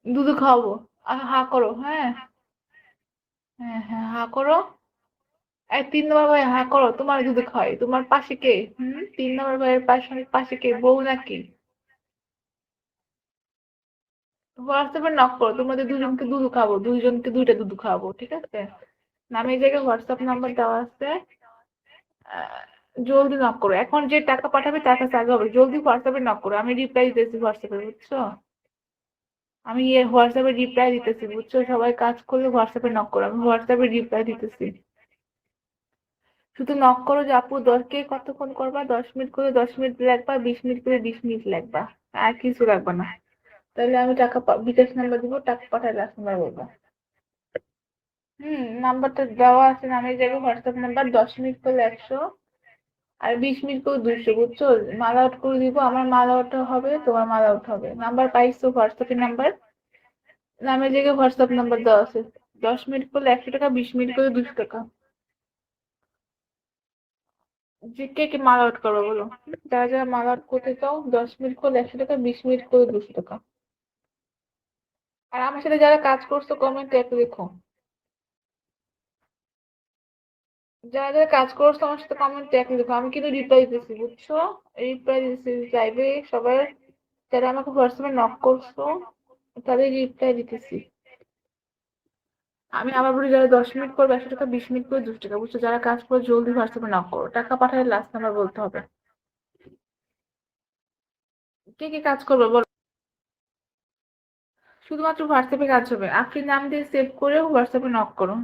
দুধু খাওয়াবো। হা করো, হ্যাঁ। হ্যাঁ হ্যাঁ, হা করো। 3 নম্বর ভাই, হা করো, তোমার দুধু খাওয়াই। তোমার পাশে কে? 3 নম্বর ভাইয়ের পাশে পাশে কে, বউ নাকি? হোয়াটসঅ্যাপে নক করো, তোমাদের দুজনকে দুধু খাবো, দুইজনকে দুইটা দুধু খাওয়াবো, ঠিক আছে? নামের জায়গায় হোয়াটসঅ্যাপ নাম্বার দেওয়া আছে। আহ, জলদি নক করো, এখন যে টাকা পাঠাবে তার কাছে আগে হবে, জলদি হোয়াটসঅ্যাপে নক করো, আমি রিপ্লাই দিতেছি হোয়াটসঅ্যাপে, বুঝছো? আমি হোয়াটসঅ্যাপে রিপ্লাই দিতেছি, বুঝছো? সবাই কাজ করলে হোয়াটসঅ্যাপে নক করো, আমি হোয়াটসঅ্যাপে রিপ্লাই দিতেছি। শুধু নক করো যে আপু কে কতক্ষণ করবা, 10 মিনিট করে 10 মিনিট লাগবা, 20 মিনিট করে 20 মিনিট লাগবা, আর কিছু লাগবে না। তাহলে আমি টাকা বিকাশ নাম্বার দিব, টাকা পাঠালে লাস্ট নাম্বার বলবো। নাম্বারটা দেওয়া আছে, নামের জায়গায় হোয়াটসঅ্যাপ নাম্বার, 10 মিনিট করলে 100, আর 20 মিনিট করে 200, বুঝছো? মাল আউট করে দিব, আমার মাল আউট হবে, তোমার মাল আউট হবে। নাম্বার পাইছো, হোয়াটসঅ্যাপের নাম্বার, নামের জায়গায় হোয়াটসঅ্যাপ নাম্বার দেওয়া আছে। 10 মিনিট করলে 100 টাকা, 20 মিনিট করে 200 টাকা। যে কে কে মাল আউট করবে বলো? যারা যারা মাল আউট করতে চাও, 10 মিনিট করলে 100 টাকা, 20 মিনিট করে 200 টাকা। আর আমার সাথে যারা কাজ করছো কমেন্টে একটু দেখো, যারা যারা কাজ করছো আমার সাথে কমেন্টে একটু দেখো, আমি কিন্তু রিপ্লাই দিতেছি, বুঝছো? রিপ্লাই দিতেছি চাইবে সবাই, যারা আমাকে হোয়াটসঅ্যাপে নক করছো তাদের রিপ্লাই দিতেছি। আমি আবার বলি, যারা 10 মিনিট করবে 100 টাকা, 20 মিনিট করে 200 টাকা, বুঝছো? যারা কাজ করে জলদি হোয়াটসঅ্যাপে নক করো, টাকা পাঠালে লাস্ট নাম্বার বলতে হবে। কে কে কাজ করবে বলো? শুধুমাত্র হোয়াটসঅ্যাপে কাজ হবে, আপনি নাম দিয়ে সেভ করে হোয়াটসঅ্যাপে নক করুন।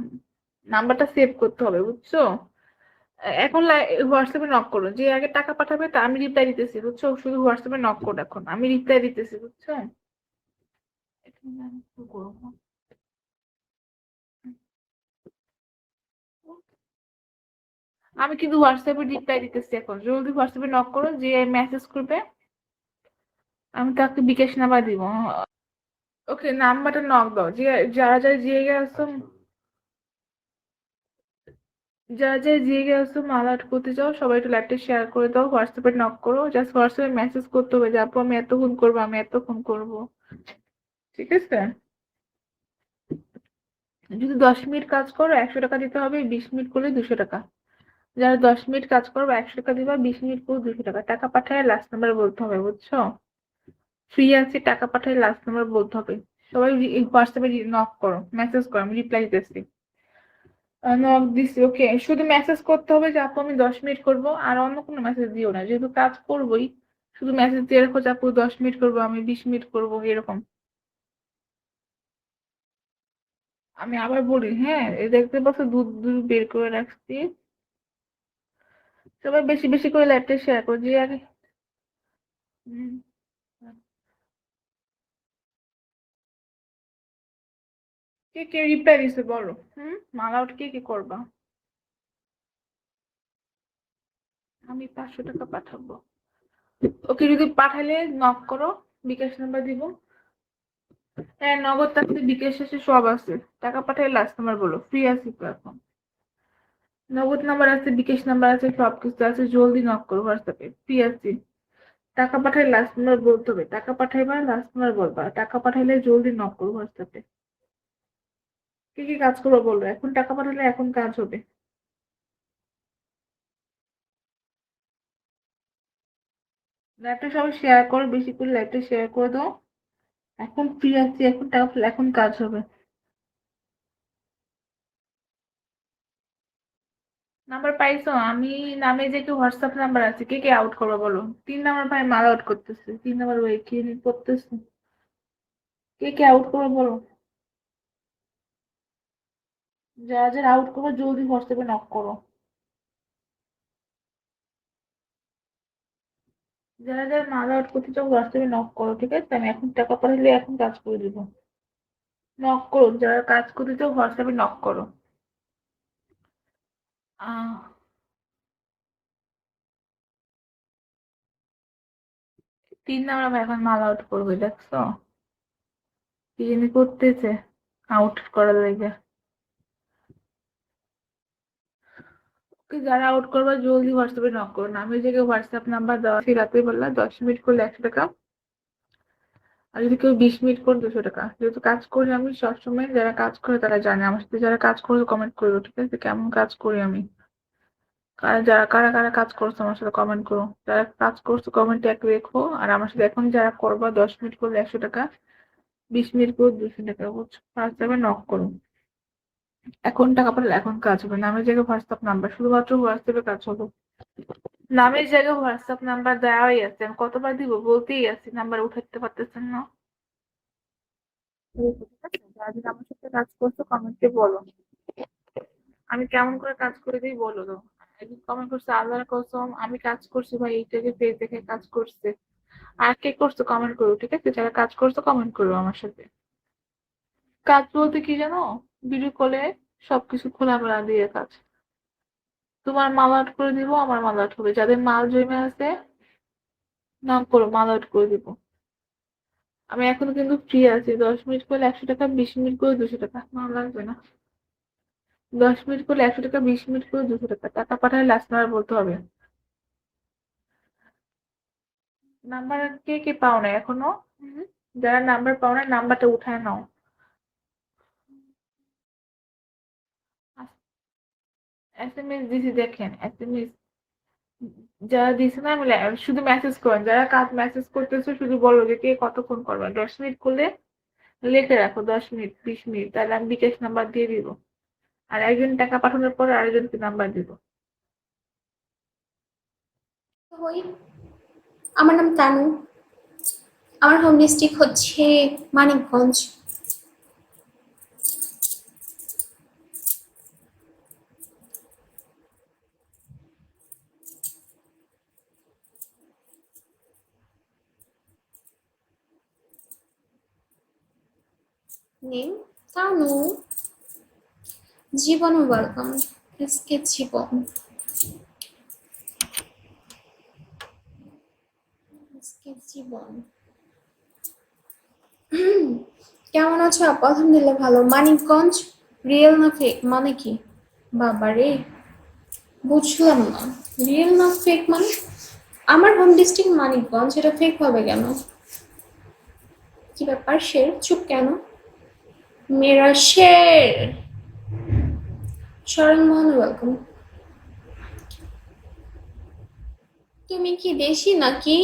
নাম্বারটা সেভ করতে হবে, বুঝছো? এখন হোয়াটসঅ্যাপে নক করুন, যে আগে টাকা পাঠাবে তা আমি রিপ্লাই দিতেছি, বুঝছো? শুধু হোয়াটসঅ্যাপে নক করো, এখন আমি রিপ্লাই দিতেছি, বুঝছো? এখানে আমি কি করবো? আমি কিন্তু হোয়াটসঅ্যাপে রিপ্লাই দিতেছি, এখন জলদি হোয়াটসঅ্যাপে নক করো, যে মেসেজ করবে আমি তাকে বিকাশ নাম্বার দিব। ওকে, নাম্বারটা নক দাও, যে যারা যারা জিয়ে গেছো, যারা যারা জিয়ে গেছো মাল আউট করতে চাও, সবাই একটু ল্যাপটপ শেয়ার করে দাও, হোয়াটসঅ্যাপে নক করো, জাস্ট হোয়াটসঅ্যাপে মেসেজ করতে হবে যে আপু আমি এতক্ষণ করবো, আমি এতক্ষণ করবো, ঠিক আছে? যদি 10 মিনিট কাজ করো 100 টাকা দিতে হবে, 20 মিনিট করলে 200 টাকা। যারা 10 মিনিট কাজ করবো 100 টাকা দিবা, 20 মিনিট করে 200 টাকা। টাকা পাঠায় লাস্ট নাম্বার বলতে হবে, বুঝছো? ফ্রি আছে, টাকা পাঠায় লাস্ট নাম্বার বলতে হবে। সবাই হোয়াটসঅ্যাপে নক করো, মেসেজ করো, আমি রিপ্লাই দিতেছি। নক দিছি, ওকে। শুধু মেসেজ করতে হবে যে আপু আমি 10 মিনিট করবো, আর অন্য কোনো মেসেজ দিও না, যেহেতু কাজ করবোই। শুধু মেসেজ দিয়ে রাখো যে আপু 10 মিনিট করবো, আমি 20 মিনিট করবো, এরকম। আমি আবার বলি, হ্যাঁ, এই দেখতে পাচ্ছ দুধ দুধ বের করে রাখছি। সবাই বেশি বেশি করে লাইভটা শেয়ার করো, যে আগে। হুম, কে কে রিপ্লাই দিছে বলো? মাল আউট কে কে করবা? আমি 500 টাকা পাঠাবো। ওকে, যদি পাঠালে নক করো, বিকাশ নাম্বার দিব। হ্যাঁ, নগদ থাকতে বিকাশ আছে, সব আছে। টাকা পাঠালে লাস্ট নাম্বার বলো, ফ্রি আছি তো এখন। নগদ নাম্বার আছে, বিকাশ নাম্বার আছে, সবকিছু আছে, জলদি নক করো হোয়াটসঅ্যাপে, ফ্রি আছি। টাকা পাঠালে লাস্ট নাম্বার বলতে হবে, টাকা পাঠাইবা লাস্ট নাম্বার বলবা, টাকা পাঠাইলে জলদি নক করো হোয়াটসঅ্যাপে। কি কি কাজ করবো বলো, এখন টাকা পাঠালে এখন কাজ হবে। লাইভটা সবাই শেয়ার করো, বেশি করে লাইভটা শেয়ার করে দাও। এখন ফ্রি আছি, এখন টাকা পাঠালে এখন কাজ হবে। নাম্বার পাইছো? আমি নামে যে কি হোয়াটসঅ্যাপ নাম্বার আছে, কে কে আউট করবো বলো? 3 নাম্বার ভাই মাল আউট করতেছে, 3 নাম্বার ভাই কি করতেছে, কে কে আউট করবো বলো? যারা যারা আউট করবো জলদি হোয়াটসঅ্যাপে নক করো। যারা যারা মাল আউট করতে চাও হোয়াটসঅ্যাপে নক করো, ঠিক আছে? আমি এখন টাকা পাঠালে এখন কাজ করে দিবো। নক করো, যারা কাজ করতে চাও হোয়াটসঅ্যাপে নক করো। আহ 3 নাম্বার ভাই এখন মাল আউট করবে, দেখছো? কি জানি করতেছে আউট করার লাগে। ওকে, যারা আউট করবে জলদি হোয়াটসঅ্যাপে নক করো, নামের জায়গায় হোয়াটসঅ্যাপ নাম্বার দেওয়া আছে, রাতে বললা 10 মিনিট করলে 100 টাকা। আর যদি কেউ 20 মিনিট করে 200 টাকা। যেহেতু কাজ করি আমি সবসময়, যারা কাজ করে তারা জানে। আমার সাথে যারা কাজ করে কমেন্ট করো, ঠিক আছে? কেমন কাজ করি আমি। যারা কারা কারা কাজ করছো আমার সাথে কমেন্ট করো। যারা কাজ করছো কমেন্টে এক রেখো। আর আমার সাথে এখন যারা করবা 10 মিনিট করলে 100 টাকা, 20 মিনিট করে 200 টাকা, বুঝছো? ফার্স্ট টাইমে নক করো। এখন টাকা পাঠালে এখন কাজ হবে। নামের জায়গায় হোয়াটসঅ্যাপ নাম্বার, শুধুমাত্র হোয়াটসঅ্যাপে কাজ হবে। নামের জায়গায় হোয়াটসঅ্যাপ নাম্বার দেওয়াই আছে। আমি কতবার দিব বলতেই আছি, নাম্বার উঠাতে পারতেছেন না। ঠিক আছে? যারা যারা আমার সাথে কাজ করছো কমেন্টে বলো, আমি কেমন করে কাজ করে দিই বলো তো। একদিন কমেন্ট করছে, আল্লাহর কসম আমি কাজ করছি ভাই, এইটাকে পেজ দেখে কাজ করছে। আর কে করছো কমেন্ট করো, ঠিক আছে? যারা কাজ করছো কমেন্ট করো আমার সাথে। কাজ বলতে কি জানো, ভিডিও কলে সবকিছু খোলামেলা দিয়ে কাজ। তোমার মাল আউট করে দিব, আমার মাল আউট হবে। যাদের মাল জমে আছে নাম করো, মাল আউট করে দিব। আমি এখনো কিন্তু ফ্রি আছি। 10 মিনিট করলে 100 টাকা, 20 মিনিট করে 200 টাকা, মাল লাগবে না। 10 মিনিট করলে 100 টাকা, 20 মিনিট করে 200 টাকা। টাকা পাঠালে লাস্ট নাম্বার বলতে হবে। নাম্বার কে কে পাও না এখনো? হুম? যারা নাম্বার পাও না নাম্বারটা উঠায় নাও। SMS দিছি, দেখেন SMS যারা দিছে না, আমি শুধু মেসেজ করেন। যারা কাজ মেসেজ করতেছো শুধু বলো যে কে কতক্ষণ করবে। 10 মিনিট করলে লিখে রাখো 10 মিনিট, 20 মিনিট, তাহলে আমি বিকাশ নাম্বার দিয়ে দিব। আর একজন টাকা পাঠানোর পর আরেকজনকে নাম্বার দিব। হই, আমার নাম তানু। আমার হোম ডিস্ট্রিক্ট হচ্ছে মানিকগঞ্জ। নেম তানু। জীবন ওয়েলকাম। আজকে জীবন, আজকে জীবন। কেমন আছো আপু? আলহামদুলিল্লাহ ভালো। মানিকগঞ্জ রিয়েল না ফেক মানে কি? বাবারে, বুঝলাম না। রিয়েল না ফেক মানে? আমার হোম ডিস্ট্রিক্ট মানিকগঞ্জ, এটা ফেক হবে কেন? কি ব্যাপার শের চুপ কেন? মেরা শের। শরণ মোহন ওয়েলকাম। তুমি কি দেশি নাকি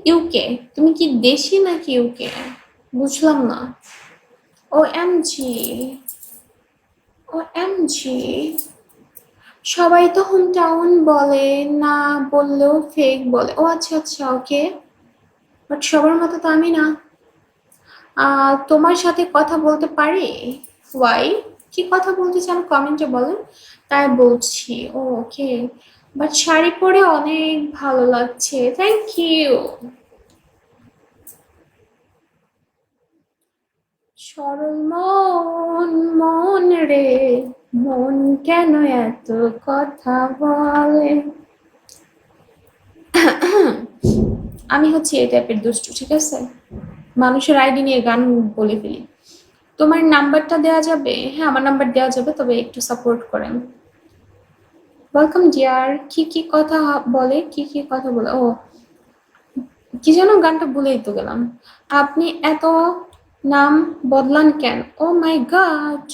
ইউকে? তুমি কি দেশি নাকি ইউকে? বুঝলাম না। ও এম জি, ও এম জি। সবাই তো হোম টাউন বলে, না বললেও ফেক বলে। ও আচ্ছা আচ্ছা, ওকে। বাট সবার মতো তো আমি না। তোমার সাথে কথা বলতে পারি? ওয়াই? কি কথা বলতে চান কমেন্টে বলেন, তাই বলছি। ও ওকে। বাট শাড়ি পরে অনেক ভালো লাগছে, থ্যাংক ইউ। সরল মন, মন রে, মন কেন এত কথা বলে? আমি হচ্ছে এই টাইপের দুষ্টু, ঠিক আছে? মানুষের আইডি নিয়ে গান বলে ফেলি। তোমার নাম্বারটা দেওয়া যাবে? হ্যাঁ, আমার নাম্বার দেওয়া যাবে, তবে একটু সাপোর্ট করেন। Welcome deer. কি কি কথা বলে, কি কি কথা বলে? ও কি যেন গানটা ভুলেই তো গেলাম। আপনি এত নাম বদলান কেন? ও মাই গড,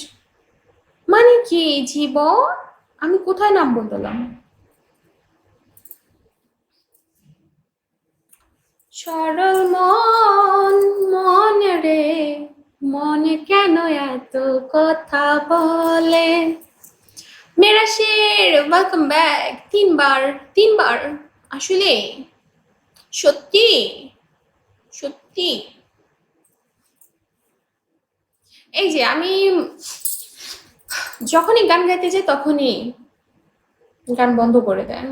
মানে কি জীবন? আমি কোথায় নাম বদলাম? সরল মন, মন রে, মনে কেন এত কথা বলে? মেরা শের ওয়েলকাম ব্যাক। তিনবার, তিনবার? আসলে সত্যি, সত্যি। এই যে আমি যখনই গান গাইতে যাই তখনই গান বন্ধ করে দেয়।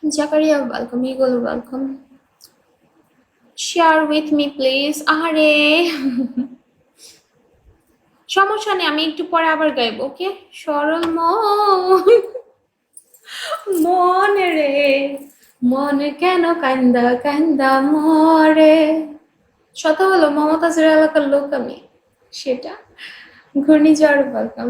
Zakaria welcome, eagle welcome. Share with me please. আরে সমস্যা নেই, আমি একটু পরে আবার গাইবো, ওকে? সরল মন রে, মন কেন কান্দা কান্দা মরে। শত হলো মমতাজের এলাকার লোক আমি, সেটা ঘূর্ণিঝড় বলতাম।